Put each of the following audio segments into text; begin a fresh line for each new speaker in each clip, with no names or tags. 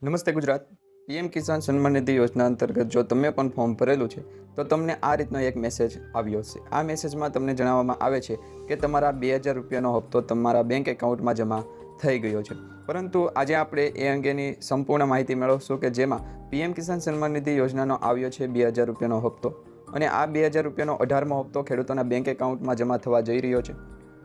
નમસ્તે ગુજરાત. પીએમ કિસાન સન્માન નિધિ યોજના અંતર્ગત જો તમે પણ ફોર્મ ભરેલું છે તો તમને આ રીતનો એક મેસેજ આવ્યો છે. આ મેસેજમાં તમને જણાવવામાં આવે છે કે તમારા 2000 રૂપિયાનો હપ્તો તમારા બેંક એકાઉન્ટમાં જમા થઈ ગયો છે. પરંતુ આજે આપણે એ અંગેની સંપૂર્ણ માહિતી મેળવશું કે જેમાં પીએમ કિસાન સન્માન નિધિ યોજનાનો આવ્યો છે 2000 રૂપિયાનો હપ્તો, અને આ 2000 રૂપિયાનો 18મો હપ્તો ખેડૂતોના બેંક એકાઉન્ટમાં જમા થવા જઈ રહ્યો છે.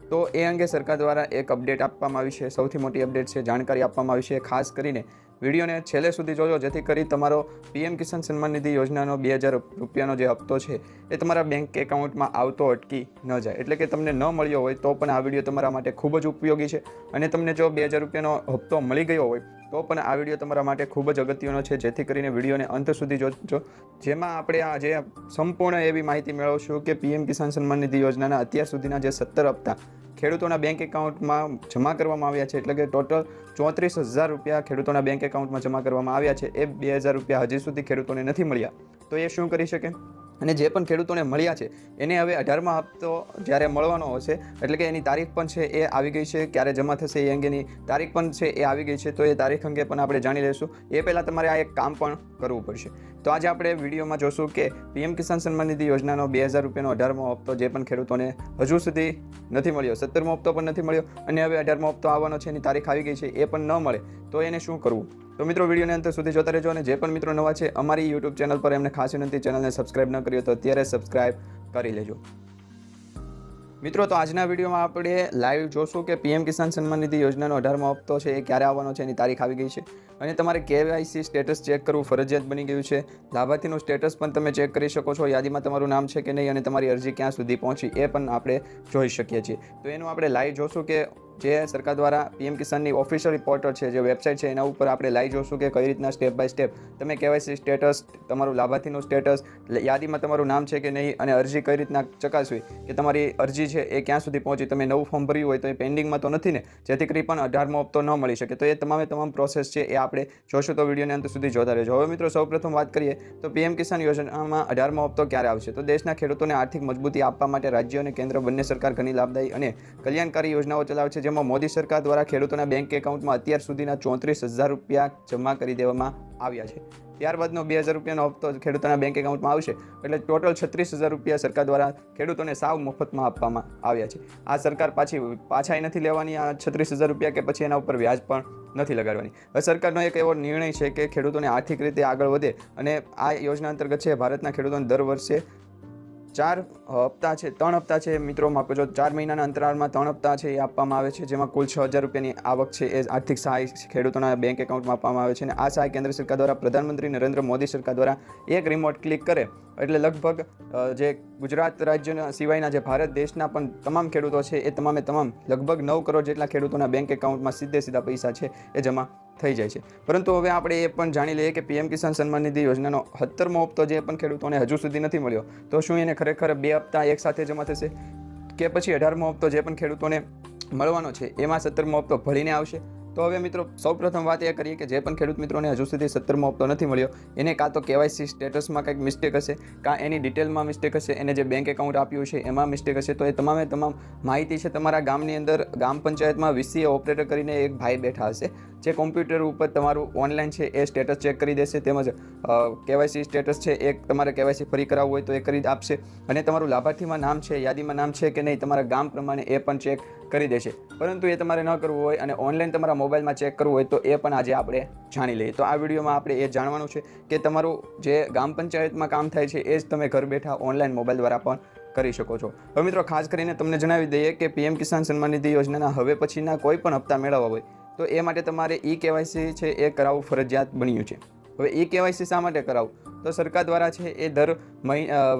તો એ અંગે સરકાર દ્વારા એક અપડેટ આપવામાં આવી છે. સૌથી મોટી અપડેટ છે, જાણકારી આપવામાં આવી છે. ખાસ કરીને વિડીયોને છેલ્લે સુધી જોજો, જેથી કરી તમારો પીએમ કિસાન સન્માન નિધિ યોજનાનો 2000 રૂપિયાનો જે હપ્તો છે એ તમારા બેંક એકાઉન્ટમાં આવતો અટકી ન જાય. એટલે કે તમને ન મળ્યો હોય તો પણ આ વિડીયો તમારા માટે ખૂબ જ ઉપયોગી છે. અને તમને જો 2000 રૂપિયાનો હપ્તો મળી ગયો હોય તો પણ આ વિડીયો તમારા માટે ખૂબ જ અગત્યનો છે. જેથી કરીને વિડીયોને અંત સુધી જોજો, જેમાં આપણે આજે સંપૂર્ણ એવી માહિતી મેળવશું કે પીએમ કિસાન સન્માન નિધિ યોજનાના અત્યાર સુધીના જે 17 હપ્તા ખેડૂતોના બેંક એકાઉન્ટમાં જમા કરવામાં આવ્યા છે, એટલે કે ટોટલ 34,000 રૂપિયા ખેડૂતોના બેંક એકાઉન્ટમાં જમા કરવામાં આવ્યા છે. એ 2000 રૂપિયા હજી સુધી ખેડૂતોને નથી મળ્યા. તો એ શું કરી શકે? અને જે પણ ખેડૂતોને મળ્યા છે એને હવે 18મા હપ્તો જ્યારે મળવાનો હશે, એટલે કે એની તારીખ પણ છે એ આવી ગઈ છે. ક્યારે જમા થશે એ અંગેની તારીખ પણ છે એ આવી ગઈ છે. તો એ તારીખ અંગે પણ આપણે જાણી લઈશું. એ પહેલાં તમારે આ એક કામ પણ કરવું પડશે. તો આજે આપણે વિડીયોમાં જોશું કે પીએમ કિસાન સન્માન નિધિ યોજનાનો 2000 રૂપિયાનો 18મો હપ્તો જે પણ ખેડૂતોને હજુ સુધી નથી મળ્યો, 17મો હપ્તો પણ નથી મળ્યો, અને હવે 18મો હપ્તો આવવાનો છે, એની તારીખ આવી ગઈ છે, એ પણ ન મળે તો એને શું કરવું? તો મિત્રો વિડીયોને અંત સુધી જોતા રહેજો. અને જે પણ મિત્રો નવા છે અમારી યુટ્યુબ ચેનલ પર, એમને ખાસ વિનંતી, ચેનલને સબસ્ક્રાઇબ ન કરી તો અત્યારે સબસ્ક્રાઇબ કરી લેજો. મિત્રો, તો આજના વિડીયોમાં આપણે લાઈવ જોશું કે પીએમ કિસાન સન્માન નિધિ યોજનાનો 18મો હપ્તો છે એ ક્યારે આવવાનો છે, એની તારીખ આવી ગઈ છે. અને તમારે કેવાયસી સ્ટેટસ ચેક કરવું ફરજિયાત બની ગયું છે. લાભાર્થીનું સ્ટેટસ પણ તમે ચેક કરી શકો છો, યાદીમાં તમારું નામ છે કે નહીં, અને તમારી અરજી ક્યાં સુધી પહોંચી એ પણ આપણે જોઈ શકીએ છીએ. તો એનું આપણે લાઈવ જોશું કે જે સરકાર દ્વારા પીએમ કિસાનની ઓફિશિયલ પોર્ટલ છે, જે વેબસાઇટ છે, એના ઉપર આપણે લાઈવ જોશું કે કઈ રીતના સ્ટેપ બાય સ્ટેપ તમે કેવાયસી સ્ટેટસ, તમારું લાભાર્થીનું સ્ટેટસ, યાદીમાં તમારું નામ છે કે નહીં, અને અરજી કઈ રીતના ચકાસવી કે તમારી અરજી છે એ ક્યાં સુધી પહોંચી. તમે નવું ફોર્મ ભર્યું હોય તો એ પેન્ડિંગમાં તો નથી ને, જેથી કરી પણ 18મો હપ્તો ન મળી શકે. તો એ તમામ પ્રોસેસ છે એ આપણે જોશું. તો વિડીયોને અંત સુધી જોતા રહેજો. હવે મિત્રો, સૌપ્રથમ વાત કરીએ તો પીએમ કિસાન યોજનામાં 18મો હપ્તો ક્યારે આવશે? તો દેશના ખેડૂતોને આર્થિક મજબૂતી આપવા માટે રાજ્ય અને કેન્દ્ર બંને સરકાર ઘણી લાભદાયી અને કલ્યાણકારી યોજનાઓ ચલાવે છે, જેમાં મોદી સરકાર દ્વારા ખેડૂતોના બેંક એકાઉન્ટમાં અત્યાર સુધીના 34,000 રૂપિયા જમા કરી દેવામાં આવ્યા છે. ત્યારબાદનો 2000 રૂપિયાનો હપ્તો ખેડૂતોના બેંક એકાઉન્ટમાં આવશે, એટલે ટોટલ 36,000 રૂપિયા સરકાર દ્વારા ખેડૂતોને સાવ મફતમાં આપવામાં આવ્યા છે. આ સરકાર પાછા નથી લેવાની આ 36,000 રૂપિયા, કે પછી એના ઉપર વ્યાજ પણ નથી લગાડવાની. હવે સરકારનો એક એવો નિર્ણય છે કે ખેડૂતોને આર્થિક રીતે આગળ વધે, અને આ યોજના અંતર્ગત છે ભારતના ખેડૂતોને દર વર્ષે 3 હપ્તા છે મિત્રો, માફ કરજો, 4 મહિનાના અંતરાળમાં 3 હપ્તા છે એ આપવામાં આવે છે, જેમાં કુલ 6,000 રૂપિયાની આવક છે એ આર્થિક સહાય ખેડૂતોના બેંક એકાઉન્ટમાં આપવામાં આવે છે. અને આ સહાય કેન્દ્ર સરકાર દ્વારા પ્રધાનમંત્રી નરેન્દ્ર મોદી સરકાર દ્વારા એક રિમોટ ક્લિક કરે એટલે લગભગ જે ગુજરાત રાજ્યના સિવાયના જે ભારત દેશના પણ તમામ ખેડૂતો છે એ તમામ લગભગ 9 કરોડ જેટલા ખેડૂતોના બેંક એકાઉન્ટમાં સીધા પૈસા છે એ જમા થઈ જાય છે. પરંતુ હવે આપણે એ પણ જાણી લઈએ કે પીએમ કિસાન સન્માન નિધિ યોજનાનો 17મો હપ્તો જે પણ ખેડૂતોને હજુ સુધી નથી મળ્યો, તો શું એને ખરેખર 2 હપ્તા એકસાથે જમા થશે, કે પછી 18મો હપ્તો જે પણ ખેડૂતોને મળવાનો છે એમાં 17મો હપ્તો ભળીને આવશે? તો હવે મિત્રો, સૌપ્રથમ વાત એ કરીએ કે જે પણ ખેડૂત મિત્રોને હજુ સુધી 17મો હપ્તો નથી મળ્યો, એને કાં તો કેવાયસી સ્ટેટસમાં કંઈક મિસ્ટેક હશે, કાં એની ડિટેલમાં મિસ્ટેક હશે, એને જે બેંક એકાઉન્ટ આપ્યું છે એમાં મિસ્ટેક હશે. તો એ તમામ માહિતી છે તમારા ગામની અંદર ગ્રામ પંચાયતમાં વીસીએ ઓપરેટર કરીને એક ભાઈ બેઠા હશે, જે કોમ્પ્યુટર ઉપર તમારું ઓનલાઈન છે એ સ્ટેટસ ચેક કરી દેશે. તેમજ કેવાયસી સ્ટેટસ છે એ તમારે કેવાયસી ફરી કરાવવું હોય તો એ કરી આપશે. અને તમારું લાભાર્થીમાં નામ છે, યાદીમાં નામ છે કે નહીં, તમારા ગામ પ્રમાણે એ પણ ચેક કરી દેશે. પરંતુ એ તમારે ન કરવું હોય અને ઓનલાઈન તમારા મોબાઈલમાં ચેક કરવું હોય તો એ પણ આજે આપણે જાણી લઈએ. તો આ વિડીયોમાં આપણે એ જાણવાનું છે કે તમારું જે ગામ પંચાયતમાં કામ થાય છે એ જ તમે ઘર બેઠા ઓનલાઈન મોબાઈલ દ્વારા પણ કરી શકો છો. હવે મિત્રો, ખાસ કરીને તમને જણાવી દઈએ કે પીએમ કિસાન સન્માન નિધિ યોજનાના હવે પછીના કોઈ પણ હપ્તા મેળવવા હોય તો એ માટે તમારે કેવાયસી છે એ કરાવવું ફરજિયાત બન્યું છે. હવે કેવાયસી શા માટે કરાવવું? તો સરકાર દ્વારા છે એ દર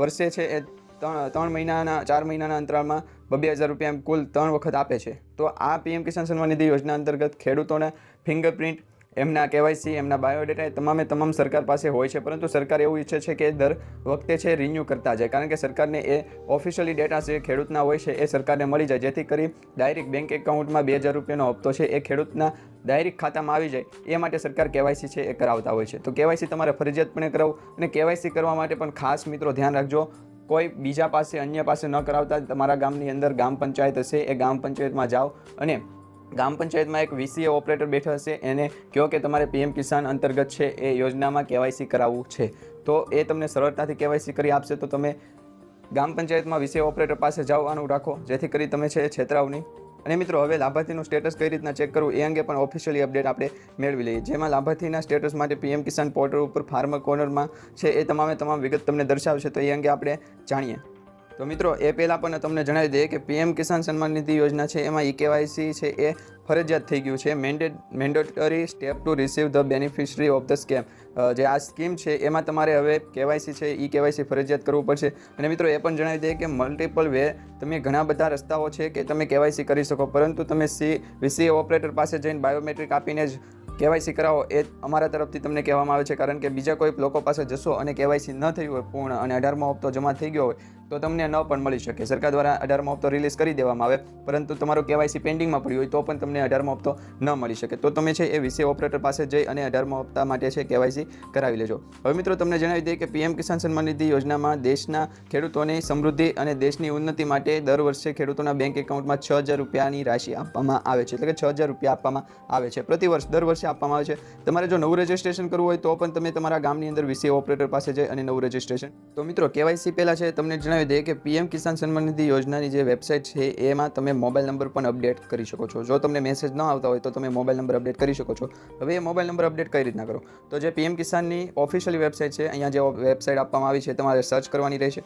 વર્ષે છે એ 4 મહિનાના અંતરાળમાં 2,000 રૂપિયા કુલ 3 વખત આપે છે. તો આ પીએમ કિસાન સન્માન નિધિ યોજના અંતર્ગત ખેડૂતોના ફિંગરપ્રિન્ટ, એમના કેવાયસી, એમના બાયોડેટા એ તમામ સરકાર પાસે હોય છે. પરંતુ સરકાર એવું ઈચ્છે છે કે દર વખતે છે રિન્યૂ કરતા જાય, કારણ કે સરકારને એ ઓફિશિયલી ડેટા છે ખેડૂતના હોય છે એ સરકારને મળી જાય, જેથી કરી ડાયરેક્ટ બેંક એકાઉન્ટમાં 2,000 રૂપિયાનો હપ્તો છે એ ખેડૂતના ડાયરેક્ટ ખાતામાં આવી જાય. એ માટે સરકાર કેવાયસી છે એ કરાવતા હોય છે. તો કેવાયસી તમારે ફરજિયાતપણે કરાવવું. અને કેવાયસી કરવા માટે પણ ખાસ મિત્રો ધ્યાન રાખજો, કોઈ અન્ય પાસે ન કરાવતા તમારા ગામની અંદર ગ્રામ પંચાયત હશે એ ગ્રામ પંચાયતમાં જાઓ અને ગ્રામ પંચાયતમાં એક વીસીએ ઓપરેટર બેઠા હશે, એને કહો કે તમારે પીએમ કિસાન અંતર્ગત છે એ યોજનામાં કેવાયસી કરાવવું છે, તો એ તમને સરળતાથી કેવાયસી કરી આપશે. તો તમે ગ્રામ પંચાયતમાં વીસીએ ઓપરેટર પાસે જવાનું રાખો, જેથી કરી તમે છે છેતરાવ નહીં. અને મિત્રો, હવે લાભાર્થીનું સ્ટેટસ કઈ રીતના ચેક કરવું એ અંગે પણ ઓફિશિયલી અપડેટ આપણે મેળવી લઈએ, જેમાં લાભાર્થીના સ્ટેટસ માટે પીએમ કિસાન પોર્ટલ ઉપર ફાર્મર કોર્નરમાં છે એ તમામ વિગત તમને દર્શાવશે. તો એ અંગે આપણે જાણીએ. તો મિત્રો, એ પહેલાં પણ તમને જણાવી દઈએ કે પીએમ કિસાન સન્માન નિધિ યોજના છે એમાં કેવાયસી છે એ ફરજિયાત થઈ ગયું છે. Mandatory step two receive the beneficiary of the scam. જે આ સ્કીમ છે એમાં તમારે હવે કેવાયસી છે કેવાયસી ફરજિયાત કરવું પડશે. અને મિત્રો, એ પણ જણાવી દઈએ કે મલ્ટિપલ વે તમે ઘણા બધા રસ્તાઓ છે કે તમે કેવાયસી કરી શકો, પરંતુ તમે વીસીએ ઓપરેટર પાસે જઈને બાયોમેટ્રિક આપીને જ કેવાયસી કરાવો એ અમારા તરફથી તમને કહેવામાં આવે છે. કારણ કે બીજા કોઈ લોકો પાસે જશો અને કેવાયસી ન થઈ હોય પૂર્ણ અને 18મો હપ્તો જમા થઈ ગયો હોય તો તમને ન પણ મળી શકે. સરકાર દ્વારા 18મો હપ્તો રિલીઝ કરી દેવામાં આવે, પરંતુ તમારો કેવાયસી પેન્ડિંગમાં પડ્યું હોય તો પણ તમને 18મો હપ્તો ન મળી શકે. તો તમે છે એ વીસીએ ઓપરેટર પાસે જઈ અને 18મો હપ્તા માટે છે કેવાયસી કરાવી લેજો. હવે મિત્રો, તમને જણાવી દઈએ કે પીએમ કિસાન સન્માન નિધિ યોજનામાં દેશના ખેડૂતોની સમૃદ્ધિ અને દેશની ઉન્નતિ માટે દર વર્ષે ખેડૂતોના બેંક એકાઉન્ટમાં 6,000 રૂપિયાની રાશિ આપવામાં આવે છે. એટલે કે 6,000 રૂપિયા આપવામાં આવે છે પ્રતિ વર્ષ, દર વર્ષે આપવામાં આવે છે. તમારે જો નવું રજિસ્ટ્રેશન કરવું હોય તો પણ તમે તમારા ગામની અંદર વીસીએ ઓપરેટર પાસે જઈ અને નવું રજિસ્ટ્રેશન. તો મિત્રો, કેવાયસી પહેલાં છે તમને જણાવી દઈએ કે પીએમ કિસાન સન્માન નિધિ યોજનાની જે વેબસાઇટ છે એમાં તમે મોબાઈલ નંબર પણ અપડેટ કરી શકો છો. જો તમને મેસેજ ન આવતા હોય તો તમે મોબાઈલ નંબર અપડેટ કરી શકો છો. હવે એ મોબાઈલ નંબર અપડેટ કઈ રીતના કરો? તો જે પીએમ કિસાનની ઓફિશિયલ વેબસાઇટ છે, અહીંયા જે વેબસાઇટ આપવામાં આવી છે તમારે સર્ચ કરવાની રહેશે.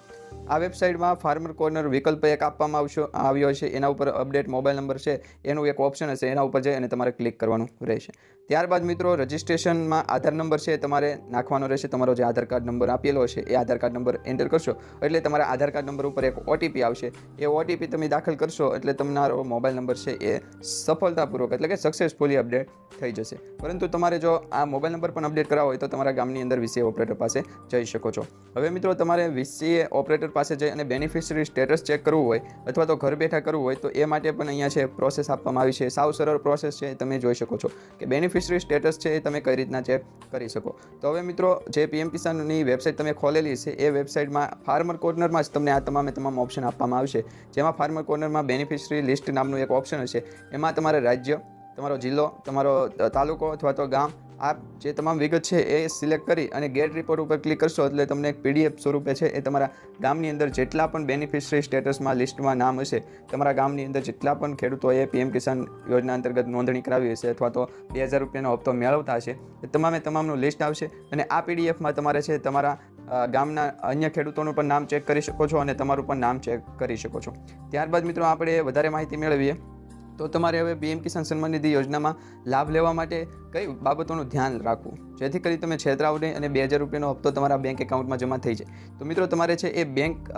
આ વેબસાઇટમાં ફાર્મર કોર્નર વિકલ્પ એક આપવામાં આવ્યો છે, એના ઉપર અપડેટ મોબાઈલ નંબર છે એનું એક ઓપ્શન હશે, એના ઉપર જઈ અને તમારે ક્લિક કરવાનું રહેશે. ત્યારબાદ મિત્રો, રજિસ્ટ્રેશનમાં આધાર નંબર છે તમારે નાખવાનો રહેશે. તમારો જે આધાર કાર્ડ નંબર આપેલો હશે એ આધાર કાર્ડ નંબર એન્ટર કરશો એટલે તમારા આધાર કાર્ડ નંબર ઉપર એક ઓટીપી આવશે. એ ઓટીપી તમે દાખલ કરશો એટલે તમારો મોબાઈલ નંબર છે એ સફળતાપૂર્વક એટલે કે સક્સેસફુલી અપડેટ થઈ જશે. પરંતુ તમારે જો આ મોબાઈલ નંબર પણ અપડેટ કરાવવો હોય તો તમારા ગામની અંદર વીસીએ ઓપરેટર પાસે જઈ શકો છો. હવે મિત્રો, તમારે વીસીએ ઓપરેટર પાસે જઈ અને બેનિફિશરી સ્ટેટસ ચેક કરવું હોય અથવા તો ઘર બેઠા કરવું હોય તો એ માટે પણ અહીંયા છે પ્રોસેસ આપવામાં આવી છે. સાવ સરળ પ્રોસેસ છે, તમે જોઈ શકો છો કે બેનિફિશરી સ્ટેટસ છે એ તમે કઈ રીતના ચેક કરી શકો. તો હવે મિત્રો, જે પીએમ કિસાનની વેબસાઇટ તમે ખોલેલી છે એ વેબસાઇટમાં ફાર્મર કોર્નરમાં જ તમને આ તમામ ઓપ્શન આપવામાં આવશે, જેમાં ફાર્મર કોર્નરમાં બેનિફિશરી લિસ્ટ નામનું એક ઓપ્શન હશે. એમાં તમારે રાજ્ય, તમારો જિલ્લો, તમારો તાલુકો અથવા તો ગામ, આ જે તમામ વિગત છે એ સિલેક્ટ કરી અને ગેટ રિપોર્ટ ઉપર ક્લિક કરશો એટલે તમને એક પીડીએફ સ્વરૂપે છે એ તમારા ગામની અંદર જેટલા પણ બેનિફિશરી સ્ટેટસમાં લિસ્ટમાં નામ હશે, તમારા ગામની અંદર જેટલા પણ ખેડૂતોએ પીએમ કિસાન યોજના અંતર્ગત નોંધણી કરાવી હશે અથવા તો 2,000 રૂપિયાનો હપ્તો મેળવતા હશે, એ તમામનું લિસ્ટ આવશે. અને આ પીડીએફમાં તમારે છે તમારા ગામના અન્ય ખેડૂતોનું પણ નામ ચેક કરી શકો છો અને તમારું પણ નામ ચેક કરી શકો છો. ત્યારબાદ મિત્રો, આપણે વધારે માહિતી મેળવીએ તો તમારે હવે પીએમ કિસાન સન્માન નિધિ યોજનામાં લાભ લેવા માટે કઈ બાબતોનું ધ્યાન રાખવું જેથી કરી તમે છેતરાવ નહીં અને 2,000 રૂપિયાનો હપ્તો તમારા બેંક એકાઉન્ટમાં જમા થઈ જાય. તો મિત્રો, તમારે છે એ બેંક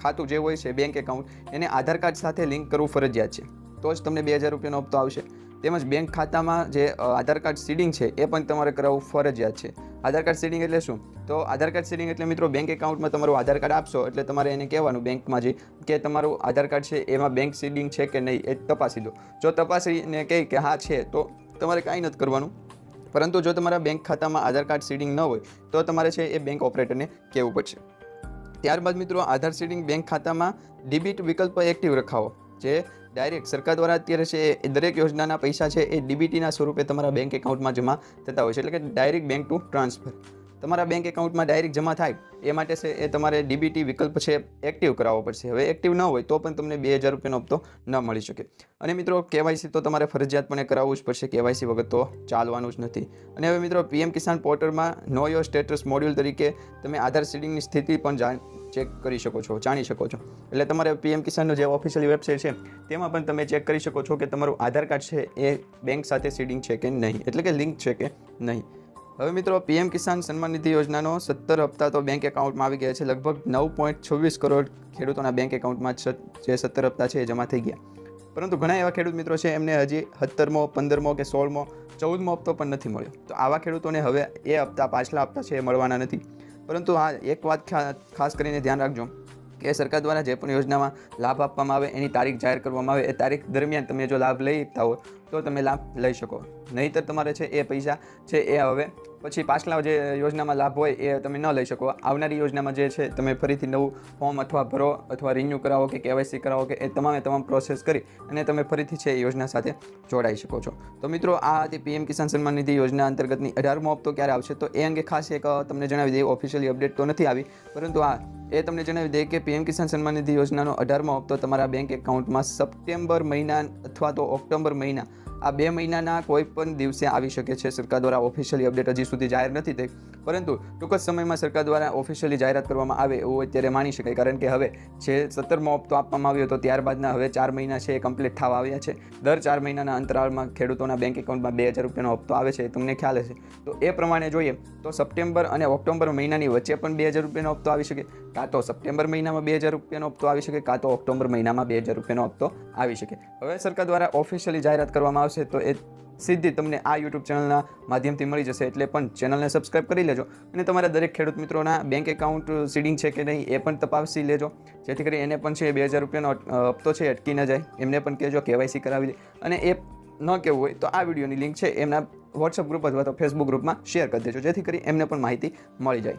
ખાતું જે હોય છે બેંક એકાઉન્ટ એને આધાર કાર્ડ સાથે લિંક કરવું ફરજિયાત છે, તો જ તમને 2,000 રૂપિયાનો હપ્તો આવશે. તેમજ બેંક ખાતામાં જે આધાર કાર્ડ સીડિંગ છે એ પણ તમારે કરાવવું ફરજિયાત છે. આધાર કાર્ડ સીડિંગ એટલે શું? તો આધાર કાર્ડ સીડિંગ એટલે મિત્રો, બેંક એકાઉન્ટમાં તમારું આધાર કાર્ડ આપશો એટલે તમારે એને કહેવાનું બેંકમાં જઈ કે તમારું આધાર કાર્ડ છે એમાં બેંક સીડિંગ છે કે નહીં એ તપાસી દો. જો તપાસીને કહે કે હા છે તો તમારે કાંઈ નથી કરવાનું. પરંતુ જો તમારા બેંક ખાતામાં આધાર કાર્ડ સીડિંગ ન હોય તો તમારે છે એ બેંક ઓપરેટરને કહેવું પડશે. ત્યારબાદ મિત્રો, આધાર સીડિંગ બેંક ખાતામાં ડીબીટ વિકલ્પ એક્ટિવ રખાવો. જે ડાયરેક્ટ સરકાર દ્વારા અત્યારે છે એ દરેક યોજનાના પૈસા છે એ ડીબીટીના સ્વરૂપે તમારા બેંક એકાઉન્ટમાં જમા થતા હોય છે, એટલે કે ડાયરેક્ટ બેંક ટુ ટ્રાન્સફર તમારા બેંક એકાઉન્ટમાં ડાયરેક્ટ જમા થાય એ માટે છે એ તમારે ડીબીટી વિકલ્પ છે એક્ટિવ કરાવવો પડશે. હવે એક્ટિવ ન હોય તો પણ તમને 2,000 રૂપિયાનો હપ્તો ન મળી શકે. અને મિત્રો, કેવાયસી તો તમારે ફરજિયાતપણે કરાવવું જ પડશે, કેવાયસી વગર તો ચાલવાનું જ નથી. અને હવે મિત્રો, પીએમ કિસાન પોર્ટલમાં નો યોર સ્ટેટસ મોડ્યુલ તરીકે તમે આધાર સીડિંગની સ્થિતિ પણ ચેક કરી શકો છો, જાણી શકો છો. એટલે તમારે પીએમ કિસાનનો જે ઓફિશિયલ વેબસાઇટ છે તેમાં પણ તમે ચેક કરી શકો છો કે તમારું આધાર કાર્ડ છે એ બેંક સાથે સીડિંગ છે કે નહીં, એટલે કે લિંક છે કે નહીં. હવે મિત્રો, પીએમ કિસાન સન્માન નિધિ યોજનાનો 17 હપ્તા તો બેંક એકાઉન્ટમાં આવી ગયા છે. લગભગ 9.26 કરોડ ખેડૂતોના બેંક એકાઉન્ટમાં જે 17 હપ્તા છે એ જમા થઈ ગયા. પરંતુ ઘણા એવા ખેડૂત મિત્રો છે એમને હજી 17મો, 15મો કે 16મો, 14મો હપ્તો પણ નથી મળ્યો. તો આવા ખેડૂતોને હવે એ હપ્તા, પાછલા હપ્તા છે એ મળવાના નથી. પરંતુ હા, એક વાત ખાસ કરીને ધ્યાન રાખજો કે સરકાર દ્વારા જે પણ યોજનામાં લાભ આપવામાં આવે એની તારીખ જાહેર કરવામાં આવે, એ તારીખ દરમિયાન તમે જો લાભ લઈ શકતા હો તો તમે લાભ લઈ શકો. નહીંતર તમારે છે એ પૈસા છે એ હવે પછી પાછલા જે યોજનામાં લાભ હોય એ તમે ન લઈ શકો. આવનારી યોજનામાં જે છે તમે ફરીથી નવું ફોર્મ અથવા ભરો અથવા રિન્યૂ કરાવો કે KYC કરાવો કે એ તમામ પ્રોસેસ કરી અને તમે ફરીથી છે એ યોજના સાથે જોડાઈ શકો છો. તો મિત્રો આ હતી PM કિસાન સન્માન નિધિ યોજના અંતર્ગતની 18મો હપ્તો ક્યારે આવશે તો એ અંગે ખાસ એક તમને જણાવી દઈએ. ઓફિશિયલી અપડેટ તો નથી આવી, પરંતુ એ તમને જણાવી દઈએ કે PM કિસાન સન્માન નિધિ યોજનાનો 18મો હપ્તો તમારા બેંક એકાઉન્ટમાં સપ્ટેમ્બર મહિના અથવા તો ઓક્ટોબર મહિના, આ 2 મહિનાના કોઈ પણ દિવસે આવી શકે છે. સરકાર દ્વારા ઓફિશિયલી અપડેટ હજી સુધી જાહેર નથી થઈ, પરંતુ ટૂંક જ સમયમાં સરકાર દ્વારા ઓફિશિયલી જાહેરાત કરવામાં આવે એવું અત્યારે માની શકાય. કારણ કે હવે જે 17મો હપ્તો આપવામાં આવ્યો હતો ત્યારબાદના હવે 4 મહિના છે એ કમ્પ્લીટ થવા આવ્યા છે. દર 4 મહિનાના અંતરાળમાં ખેડૂતોના બેંક એકાઉન્ટમાં 2000 રૂપિયાનો હપ્તો આવે છે, તમને ખ્યાલ હશે. તો એ પ્રમાણે જોઈએ તો સપ્ટેમ્બર અને ઓક્ટોબર મહિનાની વચ્ચે પણ 2000 રૂપિયાનો હપ્તો આવી શકે, કાં તો સપ્ટેમ્બર મહિનામાં 2000 રૂપિયાનો હપ્તો આવી શકે, કાં તો ઓક્ટોબર મહિનામાં 2000 રૂપિયાનો હપ્તો આવી શકે. હવે સરકાર દ્વારા ઓફિશિયલી જાહેરાત કરવામાં આવશે તો એ સીધી તમને આ YouTube ચેનલના માધ્યમથી મળી જશે. એટલે પણ ચેનલને સબસ્ક્રાઈબ કરી લેજો અને તમારા દરેક ખેડૂત મિત્રોના બેંક એકાઉન્ટ સીડિંગ છે કે નહીં એ પણ તપાસી લેજો, જેથી કરી એને પણ છે 2000 રૂપિયાનો હપ્તો છે અટકી ન જાય. એમને પણ કહેજો KYC કરાવી લે, અને એ ન કહેવું હોય તો આ વિડીયોની લિંક છે એમના WhatsApp ગ્રુપ અથવા તો Facebook ગ્રુપમાં શેર કરી દેજો, જેથી કરી એમને પણ માહિતી મળી જાય.